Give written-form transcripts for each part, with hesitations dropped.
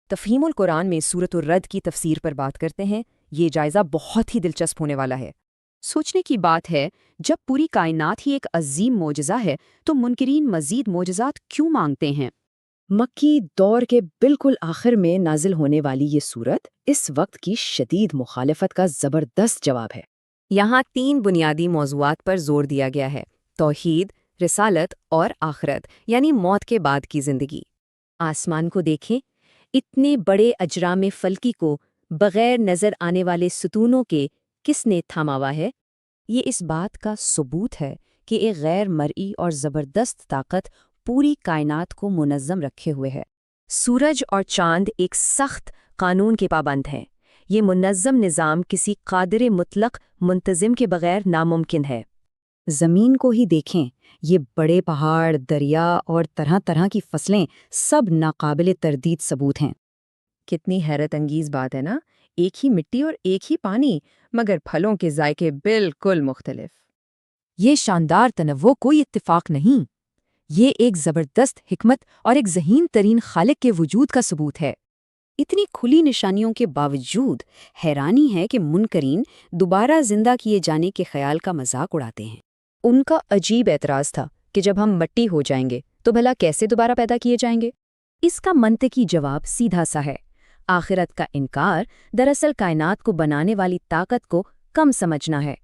تفہیم القرآن میں سورۃ الرد کی تفسیر پر بات کرتے ہیں۔ یہ جائزہ بہت ہی دلچسپ ہونے والا ہے۔ سوچنے کی بات ہے، جب پوری کائنات ہی ایک عظیم معجزہ ہے تو منکرین مزید معجزات کیوں مانگتے ہیں؟ مکی دور کے بالکل آخر میں نازل ہونے والی یہ سورت اس وقت کی شدید مخالفت کا زبردست جواب ہے۔ یہاں 3 بنیادی موضوعات پر زور دیا گیا ہے: توحید، رسالت اور آخرت، یعنی موت کے بعد کی زندگی۔ آسمان کو دیکھیں، اتنے بڑے اجرام فلکی کو بغیر نظر آنے والے ستونوں کے کس نے تھاما ہوا ہے؟ یہ اس بات کا ثبوت ہے کہ ایک غیر مرئی اور زبردست طاقت پوری کائنات کو منظم رکھے ہوئے ہے۔ سورج اور چاند ایک سخت قانون کے پابند ہیں۔ یہ منظم نظام کسی قادر مطلق منتظم کے بغیر ناممکن ہے۔ زمین کو ہی دیکھیں، یہ بڑے پہاڑ، دریا اور طرح طرح کی فصلیں سب ناقابل تردید ثبوت ہیں۔ کتنی حیرت انگیز بات ہے نا، ایک ہی مٹی اور ایک ہی پانی، مگر پھلوں کے ذائقے بالکل مختلف۔ یہ شاندار تنوع کوئی اتفاق نہیں، یہ ایک زبردست حکمت اور ایک ذہین ترین خالق کے وجود کا ثبوت ہے۔ اتنی کھلی نشانیوں کے باوجود حیرانی ہے کہ منکرین دوبارہ زندہ کیے جانے کے خیال کا مذاق اڑاتے ہیں۔ ان کا عجیب اعتراض تھا کہ جب ہم مٹی ہو جائیں گے تو بھلا کیسے دوبارہ پیدا کیے جائیں گے؟ اس کا منطقی جواب سیدھا سا ہے۔ آخرت کا انکار دراصل کائنات کو بنانے والی طاقت کو کم سمجھنا ہے۔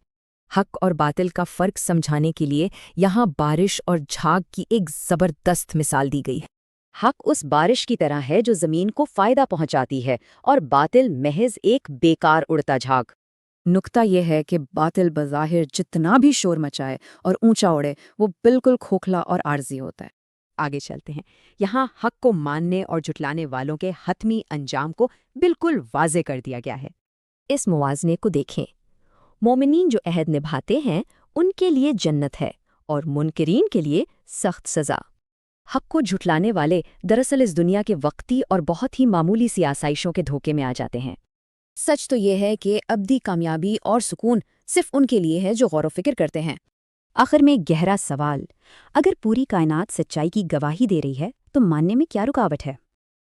حق اور باطل کا فرق سمجھانے کے لیے یہاں بارش اور جھاگ کی ایک زبردست مثال دی گئی ہے۔ حق اس بارش کی طرح ہے جو زمین کو فائدہ پہنچاتی ہے، اور باطل محض ایک بیکار اڑتا جھاگ۔ نکتہ یہ ہے کہ باطل بظاہر جتنا بھی شور مچائے اور اونچا اڑے، وہ بالکل کھوکھلا اور عارضی ہوتا ہے۔ آگے چلتے ہیں۔ یہاں حق کو ماننے اور جھٹلانے والوں کے حتمی انجام کو بالکل واضح کر دیا گیا ہے۔ اس موازنے کو دیکھیں، مومنین جو عہد نبھاتے ہیں ان کے لیے جنت ہے اور منکرین کے لیے سخت سزا۔ حق کو جھٹلانے والے دراصل اس دنیا کے وقتی اور بہت ہی معمولی سی آسائشوں کے دھوکے میں آ جاتے ہیں۔ سچ تو یہ ہے کہ ابدی کامیابی اور سکون صرف ان کے لیے ہے جو غور و فکر کرتے ہیں۔ آخر میں گہرا سوال، اگر پوری کائنات سچائی کی گواہی دے رہی ہے تو ماننے میں کیا رکاوٹ ہے؟